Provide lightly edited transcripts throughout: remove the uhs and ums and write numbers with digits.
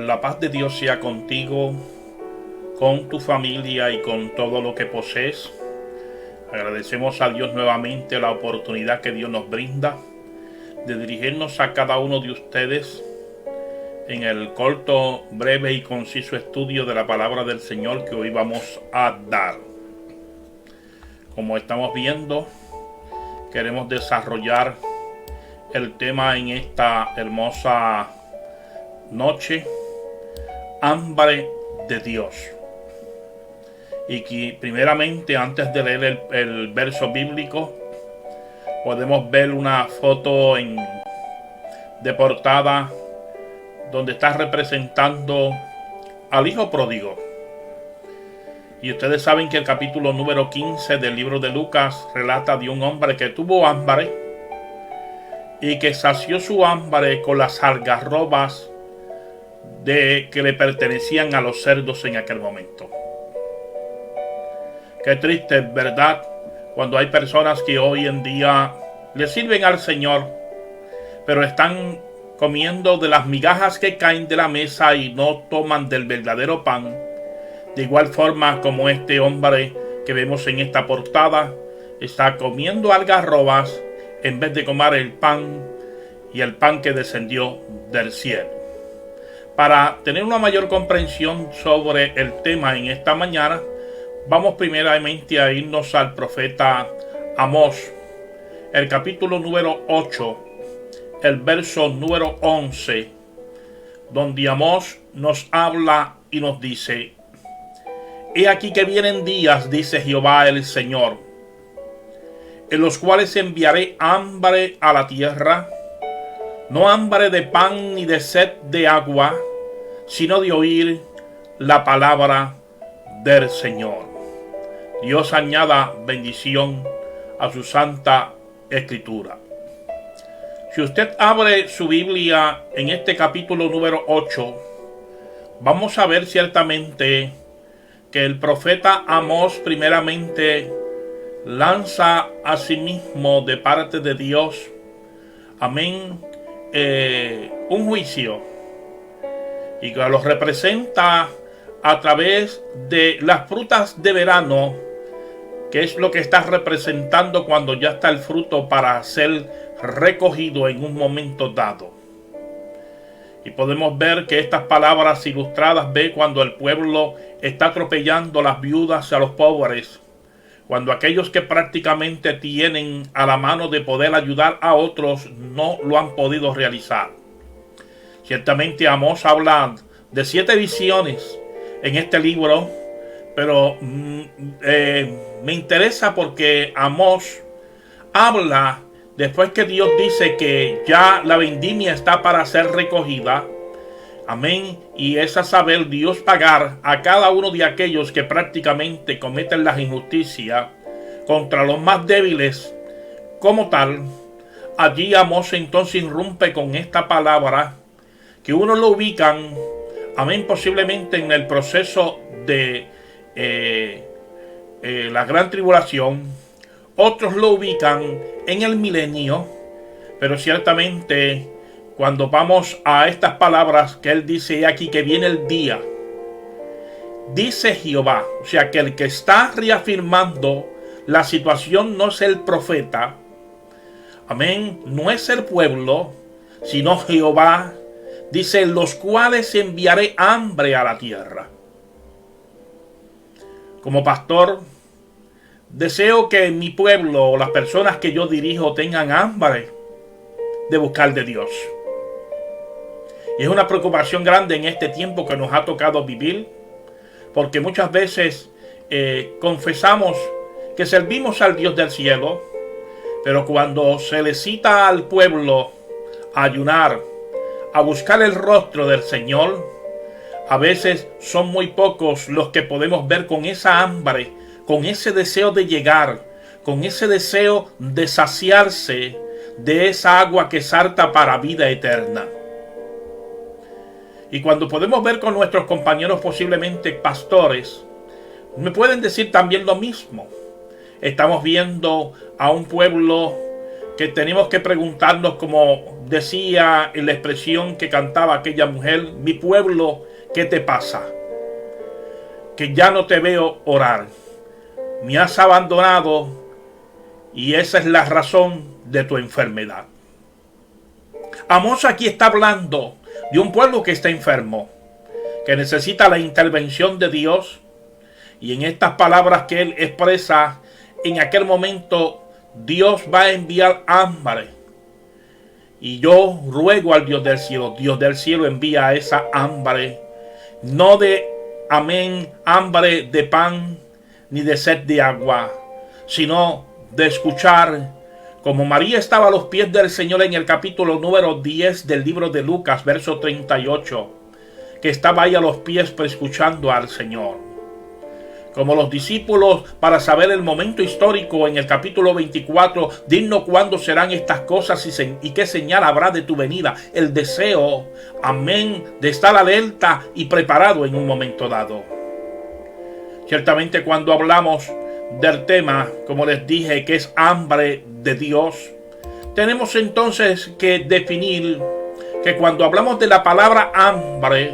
La paz de Dios sea contigo, con tu familia y con todo lo que posees. Agradecemos a Dios nuevamente la oportunidad que Dios nos brinda de dirigirnos a cada uno de ustedes en el corto, breve y conciso estudio de la palabra del Señor que hoy vamos a dar. Como estamos viendo, queremos desarrollar el tema en esta hermosa noche: hambre de Dios. Y que primeramente, antes de leer el verso bíblico, podemos ver una foto de portada donde está representando al hijo pródigo. Y ustedes saben que el capítulo número 15 del libro de Lucas relata de un hombre que tuvo hambre y que sació su hambre con las algarrobas que le pertenecían a los cerdos en aquel momento. Qué triste, ¿verdad? Cuando hay personas que hoy en día le sirven al Señor, pero están comiendo de las migajas que caen de la mesa y no toman del verdadero pan. De igual forma como este hombre que vemos en esta portada está comiendo algarrobas en vez de comer el pan, y el pan que descendió del cielo. Para tener una mayor comprensión sobre el tema en esta mañana, vamos primeramente a irnos al profeta Amós, el capítulo número 8, el verso número 11, donde Amós nos habla y nos dice: He aquí que vienen días, dice Jehová el Señor, en los cuales enviaré hambre a la tierra, no hambre de pan ni de sed de agua, sino de oír la palabra del Señor. Dios añada bendición a su santa escritura. Si usted abre su Biblia en este capítulo número 8, vamos a ver ciertamente que el profeta Amós primeramente lanza a sí mismo de parte de Dios, amén, un juicio, y que lo representa a través de las frutas de verano, que es lo que está representando cuando ya está el fruto para ser recogido en un momento dado. Y podemos ver que estas palabras ilustradas ve cuando el pueblo está atropellando a las viudas y a los pobres, cuando aquellos que prácticamente tienen a la mano de poder ayudar a otros no lo han podido realizar. Ciertamente Amós habla de 7 visiones en este libro, pero me interesa porque Amós habla después que Dios dice que ya la vendimia está para ser recogida. Amén. Y es a saber Dios pagar a cada uno de aquellos que prácticamente cometen las injusticias contra los más débiles como tal. Allí Amós entonces irrumpe con esta palabra que uno lo ubican, amén, posiblemente en el proceso de la gran tribulación. Otros lo ubican en el milenio, pero ciertamente cuando vamos a estas palabras que él dice aquí que viene el día, dice Jehová, o sea que el que está reafirmando la situación no es el profeta, amén, no es el pueblo, sino Jehová. Dice: los cuales enviaré hambre a la tierra. Como pastor, deseo que mi pueblo o las personas que yo dirijo tengan hambre de buscar de Dios. Y es una preocupación grande en este tiempo que nos ha tocado vivir, porque muchas veces confesamos que servimos al Dios del cielo, pero cuando se le cita al pueblo a ayunar, a buscar el rostro del Señor, a veces son muy pocos los que podemos ver con esa hambre, con ese deseo de llegar, con ese deseo de saciarse de esa agua que salta para vida eterna. Y cuando podemos ver con nuestros compañeros, posiblemente pastores, me pueden decir también lo mismo. Estamos viendo a un pueblo que tenemos que preguntarnos, como decía en la expresión que cantaba aquella mujer: mi pueblo, ¿qué te pasa? Que ya no te veo orar. Me has abandonado y esa es la razón de tu enfermedad. Amós aquí está hablando de un pueblo que está enfermo, que necesita la intervención de Dios. Y en estas palabras que él expresa, en aquel momento Dios va a enviar hambre. Y yo ruego al Dios del cielo envía esa hambre, no de, amén, hambre de pan ni de sed de agua, sino de escuchar, como María estaba a los pies del Señor en el capítulo número 10 del libro de Lucas, verso 38, que estaba ahí a los pies escuchando al Señor. Como los discípulos, para saber el momento histórico en el capítulo 24, dinos cuándo serán estas cosas y qué señal habrá de tu venida. El deseo, amén, de estar alerta y preparado en un momento dado. Ciertamente cuando hablamos del tema, como les dije, que es hambre de Dios, tenemos entonces que definir que cuando hablamos de la palabra hambre,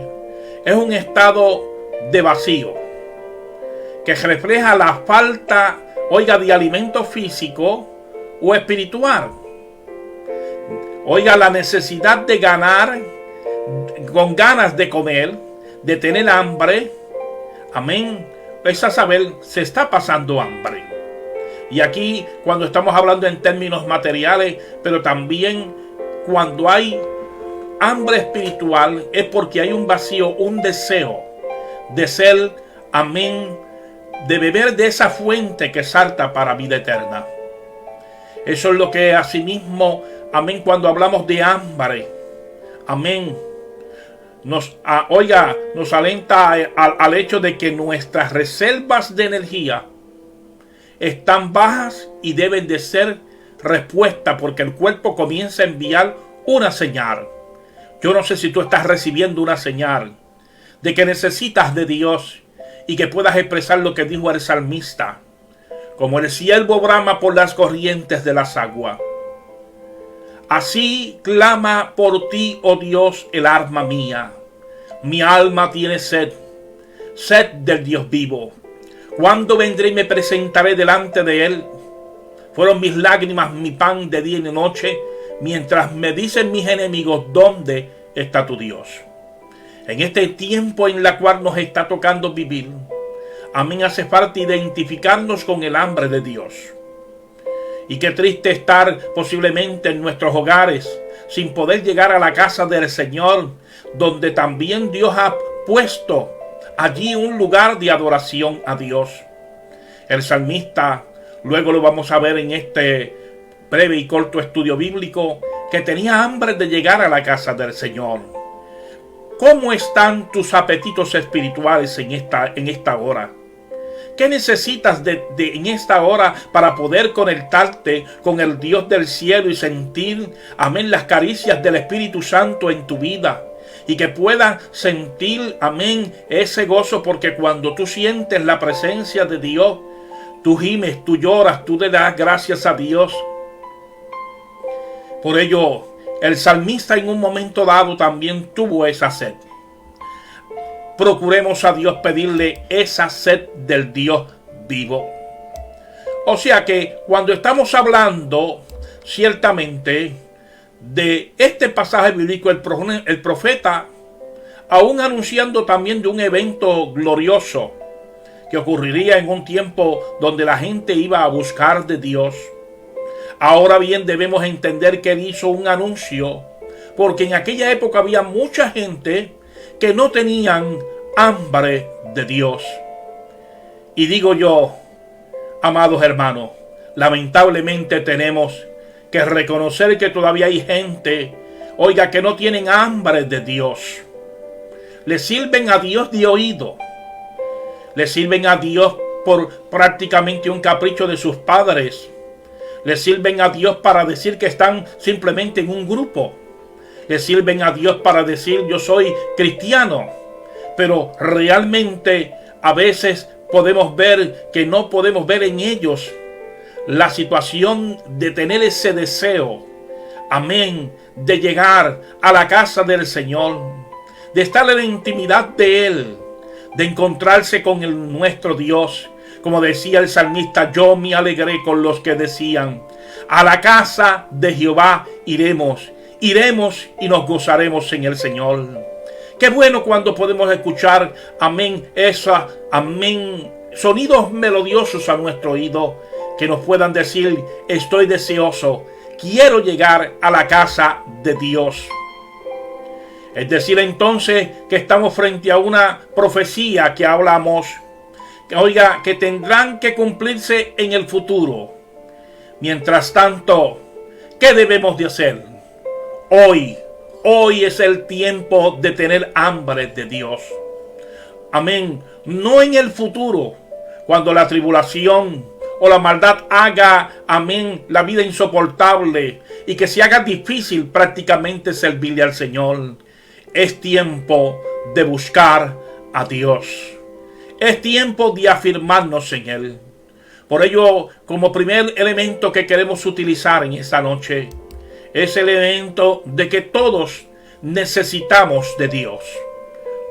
es un estado de vacío, que refleja la falta, de alimento físico o espiritual. La necesidad de ganar, con ganas de comer, de tener hambre. Amén. Es a saber, se está pasando hambre. Y aquí, cuando estamos hablando en términos materiales, pero también cuando hay hambre espiritual, es porque hay un vacío, un deseo de ser, amén, de beber de esa fuente que salta para vida eterna. Eso es lo que asimismo, amén, cuando hablamos de hambre, amén, nos alenta al hecho de que nuestras reservas de energía están bajas y deben de ser respuesta, porque el cuerpo comienza a enviar una señal. Yo no sé si tú estás recibiendo una señal de que necesitas de Dios y que puedas expresar lo que dijo el salmista: como el ciervo brama por las corrientes de las aguas, así clama por ti, oh Dios, el alma mía. Mi alma tiene sed, sed del Dios vivo. ¿Cuándo vendré y me presentaré delante de él? Fueron mis lágrimas mi pan de día y de noche, mientras me dicen mis enemigos: ¿dónde está tu Dios? En este tiempo en la cual nos está tocando vivir, amén, hace falta identificarnos con el hambre de Dios. Y qué triste estar posiblemente en nuestros hogares sin poder llegar a la casa del Señor, donde también Dios ha puesto allí un lugar de adoración a Dios. El salmista, luego lo vamos a ver en este breve y corto estudio bíblico, que tenía hambre de llegar a la casa del Señor. ¿Cómo están tus apetitos espirituales en esta hora? ¿Qué necesitas en esta hora para poder conectarte con el Dios del cielo y sentir, amén, las caricias del Espíritu Santo en tu vida? Y que puedas sentir, amén, ese gozo, porque cuando tú sientes la presencia de Dios, tú gimes, tú lloras, tú le das gracias a Dios. Por ello, el salmista en un momento dado también tuvo esa sed. Procuremos a Dios pedirle esa sed del Dios vivo. O sea que cuando estamos hablando ciertamente de este pasaje bíblico, el profeta, aún anunciando también de un evento glorioso que ocurriría en un tiempo donde la gente iba a buscar de Dios. Ahora bien, debemos entender que él hizo un anuncio, porque en aquella época había mucha gente que no tenían hambre de Dios. Y digo yo, amados hermanos, lamentablemente tenemos que reconocer que todavía hay gente, que no tienen hambre de Dios. Le sirven a Dios de oído, le sirven a Dios por prácticamente un capricho de sus padres. Le sirven a Dios para decir que están simplemente en un grupo. Le sirven a Dios para decir: yo soy cristiano. Pero realmente a veces podemos ver que no podemos ver en ellos la situación de tener ese deseo, amén, de llegar a la casa del Señor, de estar en la intimidad de Él, de encontrarse con nuestro Dios. Como decía el salmista, yo me alegré con los que decían, a la casa de Jehová iremos y nos gozaremos en el Señor. Qué bueno cuando podemos escuchar, amén, sonidos melodiosos a nuestro oído, que nos puedan decir, estoy deseoso, quiero llegar a la casa de Dios. Es decir, entonces, que estamos frente a una profecía que hablamos, que tendrán que cumplirse en el futuro. Mientras tanto, ¿qué debemos de hacer? Hoy es el tiempo de tener hambre de Dios. Amén. No en el futuro, cuando la tribulación o la maldad haga, amén, la vida insoportable y que se haga difícil prácticamente servirle al Señor. Es tiempo de buscar a Dios. Es tiempo de afirmarnos en Él. Por ello, como primer elemento que queremos utilizar en esta noche, es el elemento de que todos necesitamos de Dios.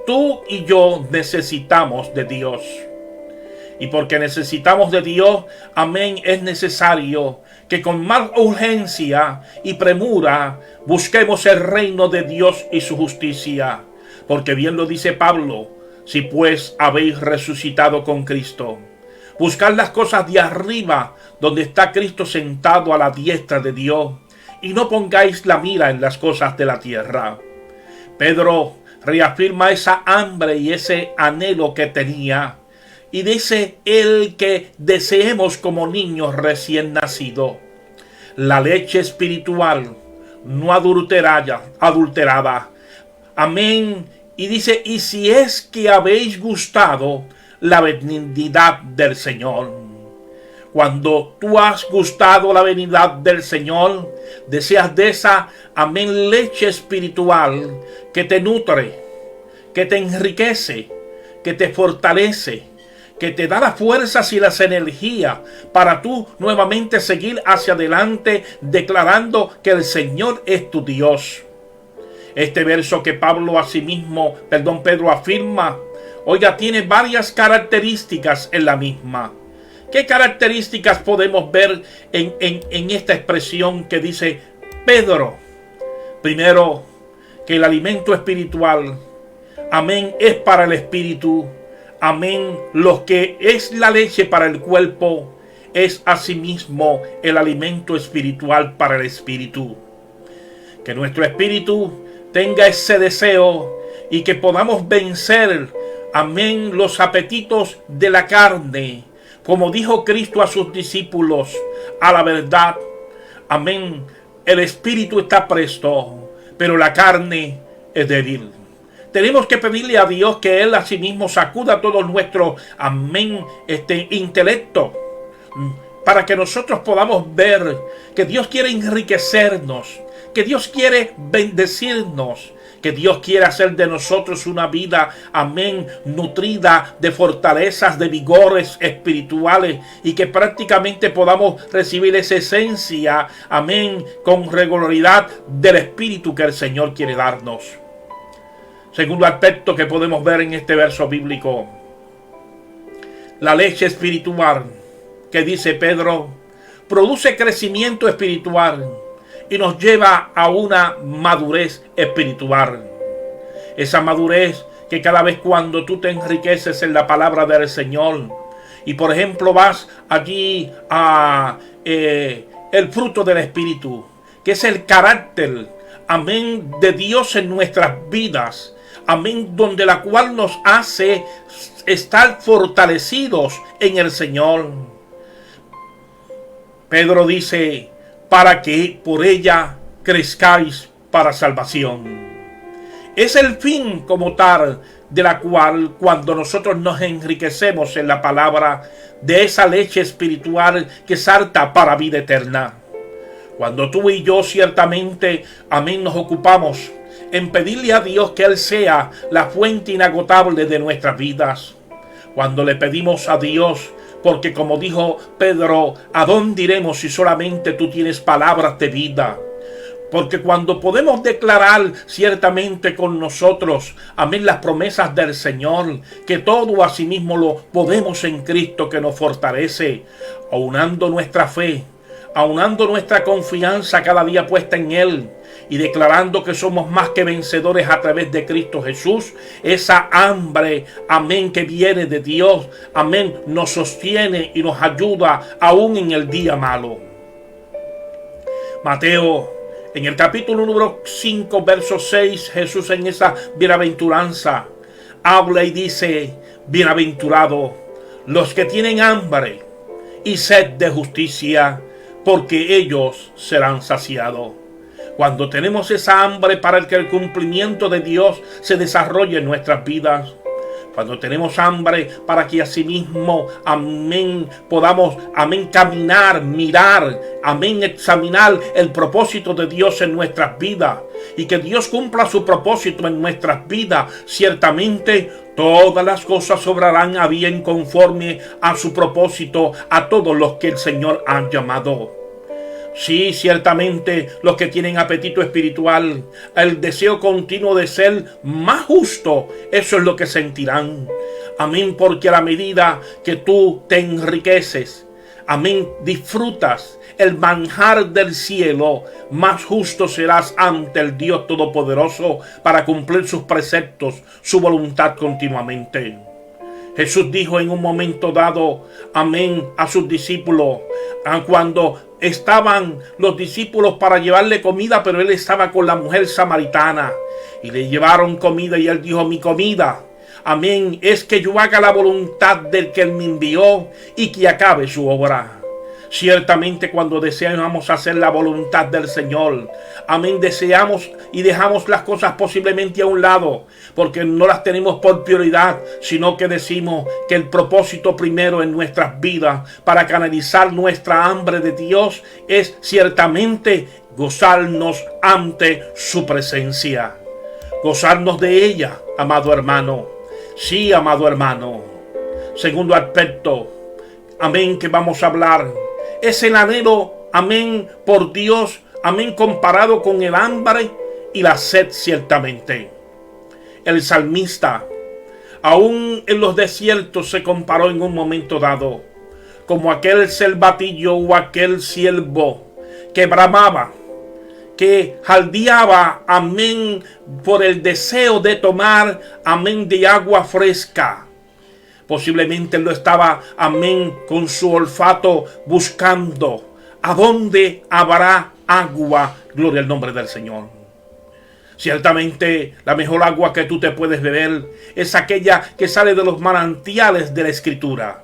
Tú y yo necesitamos de Dios. Y porque necesitamos de Dios, amén, es necesario que con más urgencia y premura busquemos el reino de Dios y su justicia. Porque bien lo dice Pablo, si pues habéis resucitado con Cristo, buscad las cosas de arriba, donde está Cristo sentado a la diestra de Dios, y no pongáis la mira en las cosas de la tierra. Pedro reafirma esa hambre y ese anhelo que tenía, y dice él que deseemos como niños recién nacidos la leche espiritual no adulterada. Amén. Y dice, y si es que habéis gustado la benignidad del Señor. Cuando tú has gustado la benignidad del Señor, deseas de esa, amén, leche espiritual que te nutre, que te enriquece, que te fortalece, que te da las fuerzas y las energías para tú nuevamente seguir hacia adelante, declarando que el Señor es tu Dios. Este verso que Pedro afirma, tiene varias características en la misma. ¿Qué características podemos ver en esta expresión que dice Pedro? Primero, que el alimento espiritual, amén, es para el espíritu. Amén, lo que es la leche para el cuerpo es asimismo el alimento espiritual para el espíritu. Que nuestro espíritu tenga ese deseo y que podamos vencer, amén, los apetitos de la carne. Como dijo Cristo a sus discípulos, a la verdad, amén, el espíritu está presto, pero la carne es débil. Tenemos que pedirle a Dios que Él asimismo sacuda todo nuestro, amén, intelecto, para que nosotros podamos ver que Dios quiere enriquecernos, que Dios quiere bendecirnos, que Dios quiere hacer de nosotros una vida, amén, nutrida de fortalezas, de vigores espirituales, y que prácticamente podamos recibir esa esencia, amén, con regularidad del Espíritu que el Señor quiere darnos. Segundo aspecto que podemos ver en este verso bíblico, la leche espiritual que dice Pedro, produce crecimiento espiritual y nos lleva a una madurez espiritual. Esa madurez que cada vez cuando tú te enriqueces en la palabra del Señor y por ejemplo vas allí a el fruto del Espíritu, que es el carácter, amén, de Dios en nuestras vidas, amén, donde la cual nos hace estar fortalecidos en el Señor. Pedro dice, para que por ella crezcáis para salvación. Es el fin como tal de la cual cuando nosotros nos enriquecemos en la palabra de esa leche espiritual que salta para vida eterna. Cuando tú y yo ciertamente, amén, nos ocupamos en pedirle a Dios que Él sea la fuente inagotable de nuestras vidas. Cuando le pedimos a Dios, porque como dijo Pedro, ¿a dónde iremos si solamente tú tienes palabras de vida? Porque cuando podemos declarar ciertamente con nosotros, amén, las promesas del Señor, que todo asimismo lo podemos en Cristo que nos fortalece, aunando nuestra fe, aunando nuestra confianza cada día puesta en Él y declarando que somos más que vencedores a través de Cristo Jesús, esa hambre, amén, que viene de Dios, amén, nos sostiene y nos ayuda aún en el día malo. Mateo, en el capítulo número 5, verso 6, Jesús en esa bienaventuranza habla y dice: bienaventurados los que tienen hambre y sed de justicia, porque ellos serán saciados. Cuando tenemos esa hambre para que el cumplimiento de Dios se desarrolle en nuestras vidas, cuando tenemos hambre para que asimismo, amén, podamos, amén, caminar, mirar, amén, examinar el propósito de Dios en nuestras vidas y que Dios cumpla su propósito en nuestras vidas, ciertamente todas las cosas obrarán a bien conforme a su propósito a todos los que el Señor ha llamado. Sí, ciertamente los que tienen apetito espiritual, el deseo continuo de ser más justo, eso es lo que sentirán. Amén, porque a la medida que tú te enriqueces, amén, disfrutas el manjar del cielo, más justo serás ante el Dios Todopoderoso para cumplir sus preceptos, su voluntad continuamente. Jesús dijo en un momento dado, amén, a sus discípulos, cuando estaban los discípulos para llevarle comida, pero él estaba con la mujer samaritana y le llevaron comida y él dijo: mi comida, amén, es que yo haga la voluntad del que me envió y que acabe su obra. Ciertamente cuando deseamos hacer la voluntad del Señor, amén, deseamos y dejamos las cosas posiblemente a un lado, porque no las tenemos por prioridad, sino que decimos que el propósito primero en nuestras vidas para canalizar nuestra hambre de Dios es ciertamente gozarnos ante su presencia, gozarnos de ella, amado hermano. Sí, amado hermano. Segundo aspecto, amén, que vamos a hablar, es el anhelo, amén, por Dios, amén, comparado con el hambre y la sed ciertamente. El salmista, aún en los desiertos, se comparó en un momento dado como aquel cervatillo o aquel ciervo que bramaba, que jaldeaba, amén, por el deseo de tomar, amén, de agua fresca. Posiblemente lo estaba, amén, con su olfato buscando a dónde habrá agua. Gloria al nombre del Señor. Ciertamente la mejor agua que tú te puedes beber es aquella que sale de los manantiales de la Escritura.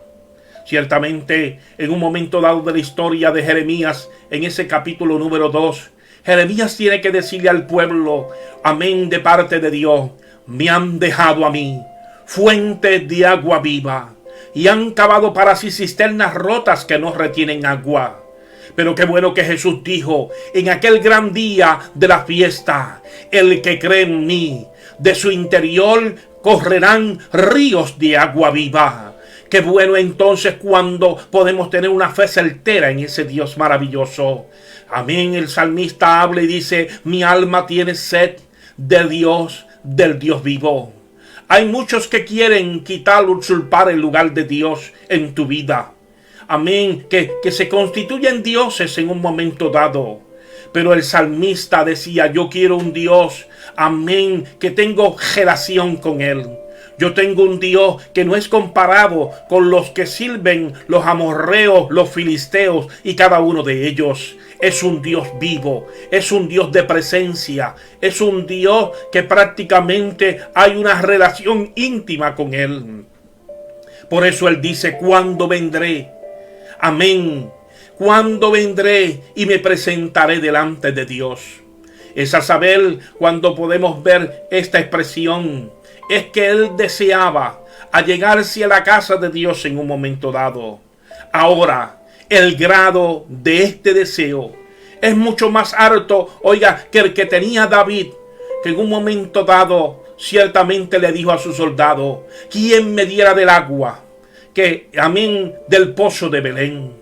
Ciertamente en un momento dado de la historia de Jeremías, en ese capítulo número 2, Jeremías tiene que decirle al pueblo, amén, de parte de Dios: me han dejado a mí fuentes de agua viva y han cavado para sí cisternas rotas que no retienen agua. Pero qué bueno que Jesús dijo en aquel gran día de la fiesta: el que cree en mí, de su interior correrán ríos de agua viva. Qué bueno entonces cuando podemos tener una fe certera en ese Dios maravilloso. Amén. El salmista habla y dice: mi alma tiene sed de Dios, del Dios vivo. Hay muchos que quieren quitar, usurpar el lugar de Dios en tu vida. Amén, que se constituyen dioses en un momento dado. Pero el salmista decía: yo quiero un Dios, amén, que tengo relación con Él. Yo tengo un Dios que no es comparado con los que sirven los amorreos, los filisteos y cada uno de ellos. Es un Dios vivo, es un Dios de presencia, es un Dios que prácticamente hay una relación íntima con Él. Por eso Él dice: ¿cuándo vendré? Amén. ¿Cuándo vendré y me presentaré delante de Dios? Es a saber cuando podemos ver esta expresión. Es que Él deseaba allegarse a la casa de Dios en un momento dado. Ahora, el grado de este deseo es mucho más alto, oiga, que el que tenía David, que en un momento dado ciertamente le dijo a su soldado: ¿quién me diera del agua? Que, amén, del pozo de Belén.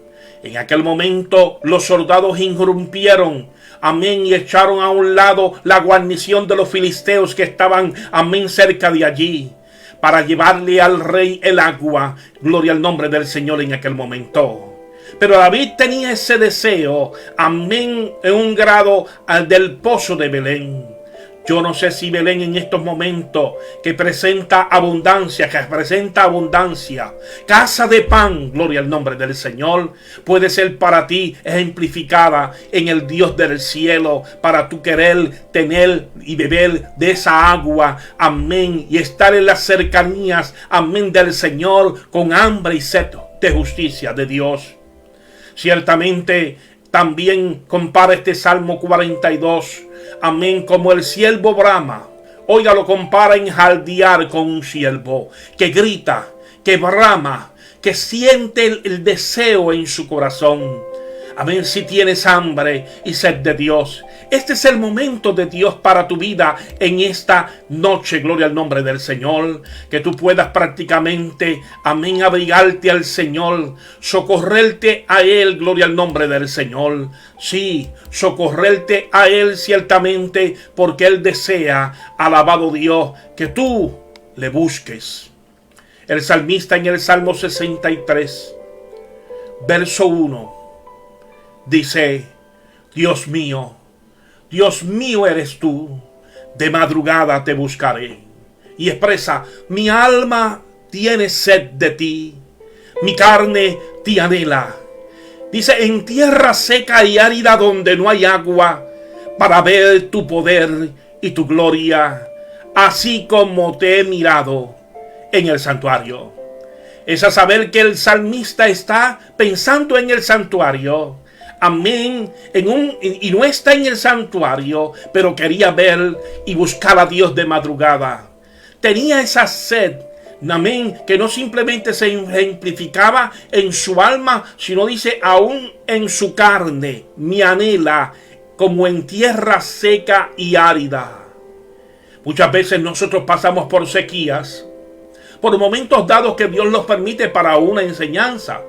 En aquel momento los soldados irrumpieron, amén, y echaron a un lado la guarnición de los filisteos que estaban, amén, cerca de allí, para llevarle al rey el agua. Gloria al nombre del Señor en aquel momento. Pero David tenía ese deseo, amén, en un grado del pozo de Belén. Yo no sé si Belén en estos momentos que presenta abundancia, casa de pan, gloria al nombre del Señor, puede ser para ti ejemplificada en el Dios del cielo, para tu querer tener y beber de esa agua, amén, y estar en las cercanías, amén, del Señor con hambre y sed de justicia de Dios. Ciertamente también compara este Salmo 42, amén, como el siervo brama. Oiga, lo compara en jaldear con un siervo que grita, que brama, que siente el deseo en su corazón. Amén, si tienes hambre y sed de Dios, este es el momento de Dios para tu vida en esta noche, gloria al nombre del Señor, que tú puedas prácticamente, amén, abrigarte al Señor, socorrerte a Él, gloria al nombre del Señor. Sí, socorrerte a Él ciertamente, porque Él desea, alabado Dios, que tú le busques. El salmista en el Salmo 63, verso 1, dice: Dios mío eres tú, de madrugada te buscaré. Y expresa: mi alma tiene sed de ti, mi carne te anhela. Dice: en tierra seca y árida donde no hay agua, para ver tu poder y tu gloria, así como te he mirado en el santuario. Es a saber que el salmista está pensando en el santuario. Amén, y no está en el santuario, pero quería ver y buscar a Dios de madrugada. Tenía esa sed, amén, que no simplemente se ejemplificaba en su alma, sino dice aún en su carne, me anhela, como en tierra seca y árida. Muchas veces nosotros pasamos por sequías, por momentos dados que Dios nos permite para una enseñanza.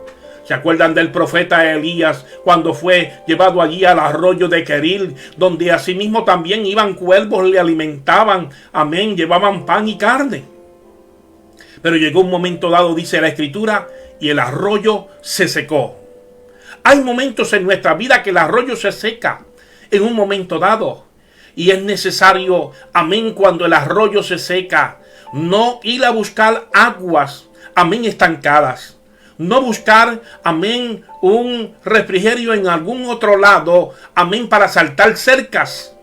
¿Se acuerdan del profeta Elías cuando fue llevado allí al arroyo de Queril, donde asimismo también iban cuervos, le alimentaban, amén, llevaban pan y carne? Pero llegó un momento dado, dice la Escritura, y el arroyo se secó. Hay momentos en nuestra vida que el arroyo se seca en un momento dado, y es necesario, amén, cuando el arroyo se seca, no ir a buscar aguas, amén, estancadas. No buscar, amén, un refrigerio en algún otro lado, amén, para saltar cercas.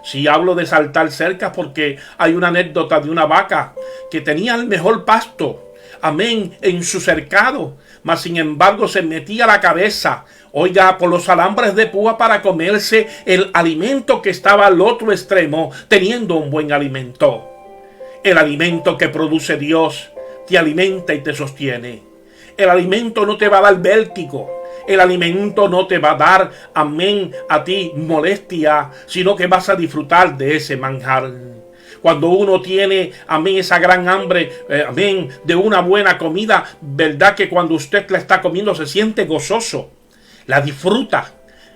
Si hablo de saltar cercas porque hay una anécdota de una vaca que tenía el mejor pasto, amén, en su cercado, mas sin embargo se metía la cabeza, oiga, por los alambres de púa para comerse el alimento que estaba al otro extremo, teniendo un buen alimento. El alimento que produce Dios te alimenta y te sostiene. El alimento no te va a dar vértigo. El alimento no te va a dar, amén, a ti molestia, sino que vas a disfrutar de ese manjar. Cuando uno tiene, amén, esa gran hambre, amén, de una buena comida, verdad que cuando usted la está comiendo se siente gozoso, la disfruta.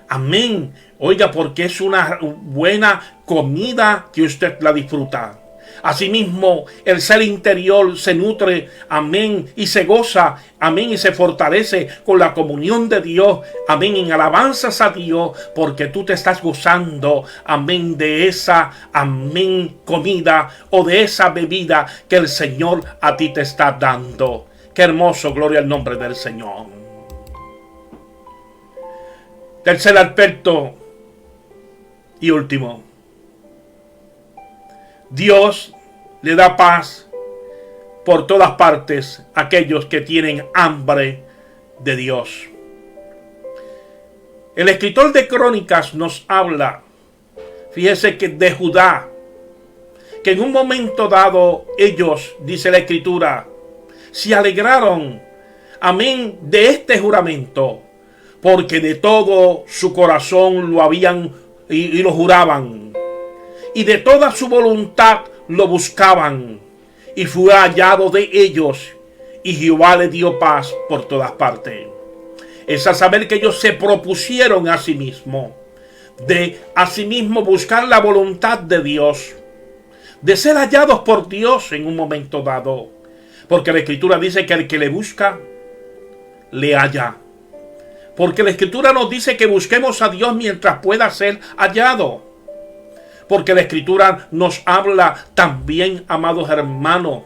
Amén. Oiga, porque es una buena comida que usted la disfruta. Asimismo, el ser interior se nutre, amén, y se goza, amén, y se fortalece con la comunión de Dios, amén, en alabanzas a Dios, porque tú te estás gozando, amén, de esa, amén, comida o de esa bebida que el Señor a ti te está dando. Qué hermoso, gloria al nombre del Señor. Tercer aspecto y último. Dios le da paz por todas partes a aquellos que tienen hambre de Dios. El escritor de Crónicas nos habla, fíjese que de Judá, que en un momento dado ellos, dice la Escritura, se alegraron, amén, de este juramento, porque de todo su corazón lo habían y lo juraban. Y de toda su voluntad lo buscaban, y fue hallado de ellos, y Jehová le dio paz por todas partes. Es a saber que ellos se propusieron a sí mismos, de a sí mismos buscar la voluntad de Dios, de ser hallados por Dios en un momento dado. Porque la Escritura dice que el que le busca, le halla. Porque la Escritura nos dice que busquemos a Dios mientras pueda ser hallado. Porque la Escritura nos habla también, amados hermanos,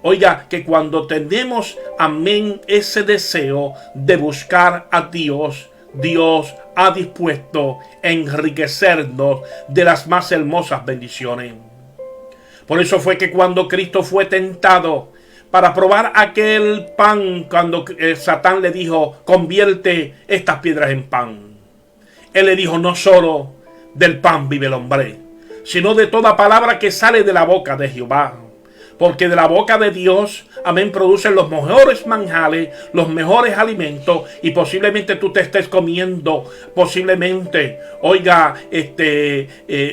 oiga, que cuando tenemos, amén, ese deseo de buscar a Dios, Dios ha dispuesto a enriquecernos de las más hermosas bendiciones. Por eso fue que cuando Cristo fue tentado para probar aquel pan, cuando Satán le dijo, convierte estas piedras en pan, Él le dijo, no solo del pan vive el hombre, sino de toda palabra que sale de la boca de Jehová. Porque de la boca de Dios, amén, producen los mejores manjares, los mejores alimentos, y posiblemente tú te estés comiendo, posiblemente, oiga,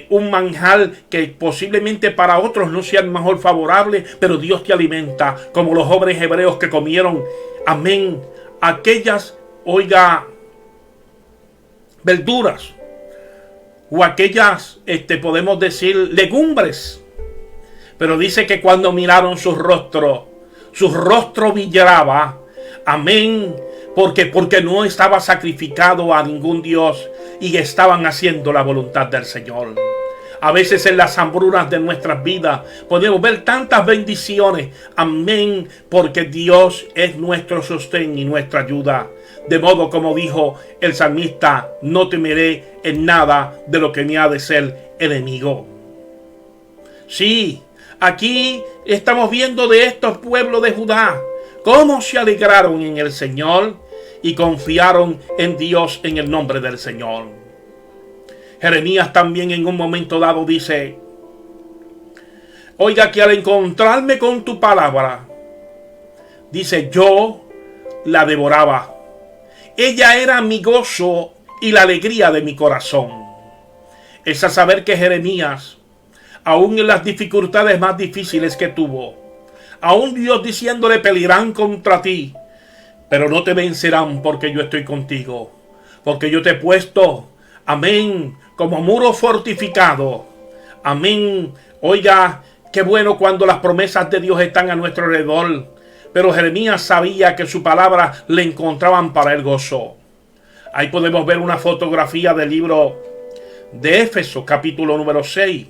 un manjar que posiblemente para otros no sea el mejor favorable, pero Dios te alimenta, como los jóvenes hebreos que comieron, amén, aquellas, oiga, verduras, o aquellas, podemos decir, legumbres. Pero dice que cuando miraron su rostro brillaba, amén, porque no estaba sacrificado a ningún Dios y estaban haciendo la voluntad del Señor. A veces en las hambrunas de nuestras vidas podemos ver tantas bendiciones, amén, porque Dios es nuestro sostén y nuestra ayuda. De modo como dijo el salmista, no temeré en nada de lo que me ha de ser enemigo. Sí, aquí estamos viendo de estos pueblos de Judá cómo se alegraron en el Señor y confiaron en Dios en el nombre del Señor. Jeremías también en un momento dado dice, oiga, que al encontrarme con tu palabra, dice, yo la devoraba. Ella era mi gozo y la alegría de mi corazón. Es a saber que Jeremías, aún en las dificultades más difíciles que tuvo, aún Dios diciéndole, pelearán contra ti, pero no te vencerán porque yo estoy contigo, porque yo te he puesto, amén, como muro fortificado, amén. Oiga, qué bueno cuando las promesas de Dios están a nuestro alrededor, pero Jeremías sabía que su palabra le encontraban para el gozo. Ahí podemos ver una fotografía del libro de Éfeso, capítulo número 6,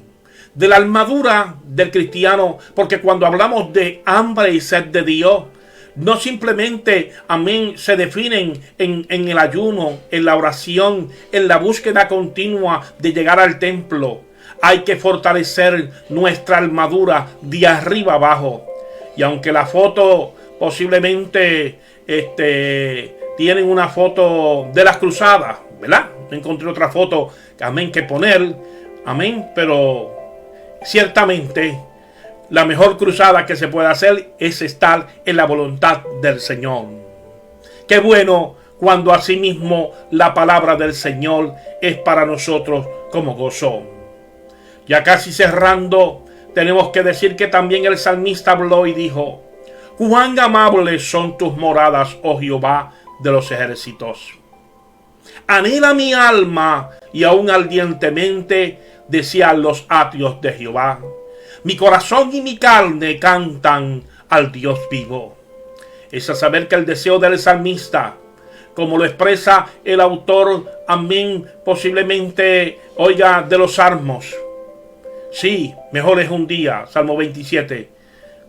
de la armadura del cristiano, porque cuando hablamos de hambre y sed de Dios, no simplemente, amén, se definen en el ayuno, en la oración, en la búsqueda continua de llegar al templo. Hay que fortalecer nuestra armadura de arriba abajo. Y aunque la foto posiblemente tienen una foto de las cruzadas, ¿verdad? No encontré otra foto, amén, que poner, amén, pero ciertamente la mejor cruzada que se puede hacer es estar en la voluntad del Señor. Qué bueno cuando asimismo la palabra del Señor es para nosotros como gozo. Ya casi cerrando, tenemos que decir que también el salmista habló y dijo, cuán amables son tus moradas, oh Jehová de los ejércitos. Anhela mi alma y aún ardientemente desean los atrios de Jehová. Mi corazón y mi carne cantan al Dios vivo. Es a saber que el deseo del salmista, como lo expresa el autor, amén, posiblemente, oiga, de los salmos. Sí, mejor es un día, Salmo 27,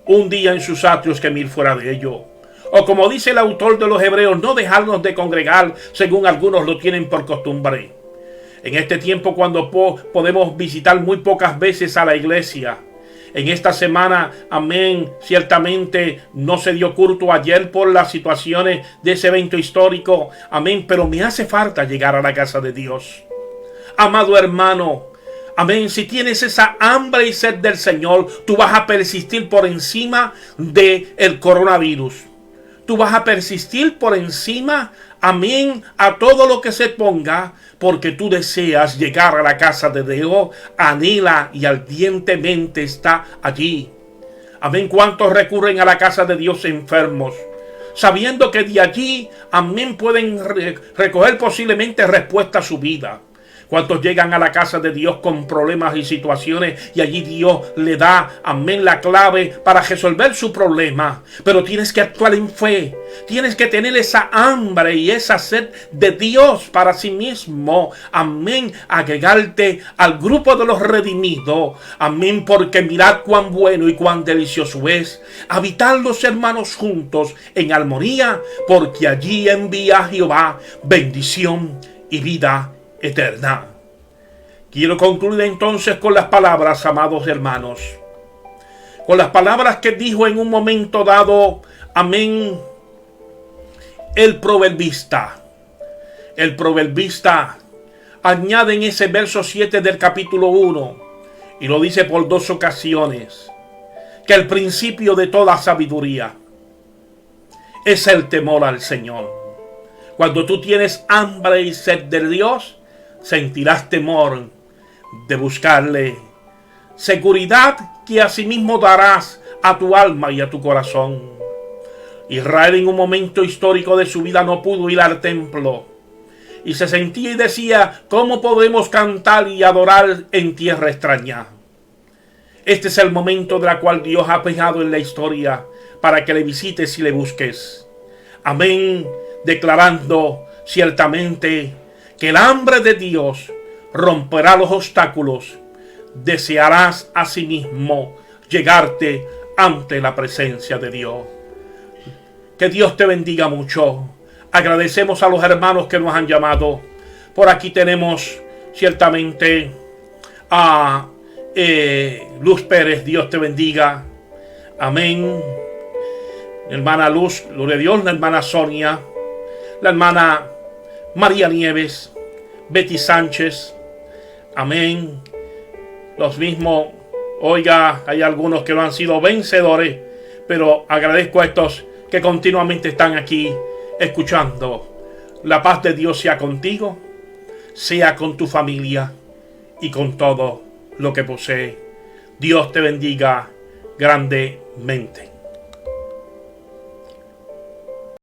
un día en sus atrios que 1000 fuera de ellos. O como dice el autor de los Hebreos, no dejarnos de congregar según algunos lo tienen por costumbre. En este tiempo cuando podemos visitar muy pocas veces a la iglesia. En esta semana, amén, ciertamente no se dio culto ayer por las situaciones de ese evento histórico, amén, pero me hace falta llegar a la casa de Dios. Amado hermano, amén, si tienes esa hambre y sed del Señor, tú vas a persistir por encima del coronavirus. Tú vas a persistir por encima, amén, a todo lo que se ponga, porque tú deseas llegar a la casa de Dios, anhela y ardientemente está allí. Amén, ¿cuántos recurren a la casa de Dios enfermos? sabiendo que de allí, amén, pueden recoger posiblemente respuesta a su vida. ¿Cuántos llegan a la casa de Dios con problemas y situaciones y allí Dios le da, amén, la clave para resolver su problema? Pero tienes que actuar en fe. Tienes que tener esa hambre y esa sed de Dios para sí mismo. Amén. Agregarte al grupo de los redimidos. Amén. Porque mirad cuán bueno y cuán delicioso es habitar los hermanos juntos en armonía. Porque allí envía Jehová bendición y vida eterna. Quiero concluir entonces con las palabras, amados hermanos, con las palabras que dijo en un momento dado, amén, el proverbista. El proverbista añade en ese verso 7 del capítulo 1, y lo dice por 2 ocasiones, que el principio de toda sabiduría es el temor al Señor. Cuando tú tienes hambre y sed de Dios, sentirás temor de buscarle, seguridad que asimismo darás a tu alma y a tu corazón. Israel en un momento histórico de su vida no pudo ir al templo y se sentía y decía: ¿cómo podemos cantar y adorar en tierra extraña? Este es el momento de la cual Dios ha pegado en la historia para que le visites y le busques. Amén, declarando ciertamente que el hambre de Dios romperá los obstáculos. Desearás asimismo llegarte ante la presencia de Dios. Que Dios te bendiga mucho. Agradecemos a los hermanos que nos han llamado. Por aquí tenemos ciertamente a Luz Pérez. Dios te bendiga. Amén. La hermana Luz, gloria a Dios. La hermana Sonia. La hermana María Nieves. Betty Sánchez. Amén. Los mismos, oiga, hay algunos que no han sido vencedores, pero agradezco a estos que continuamente están aquí escuchando. La paz de Dios sea contigo, sea con tu familia y con todo lo que posee. Dios te bendiga grandemente.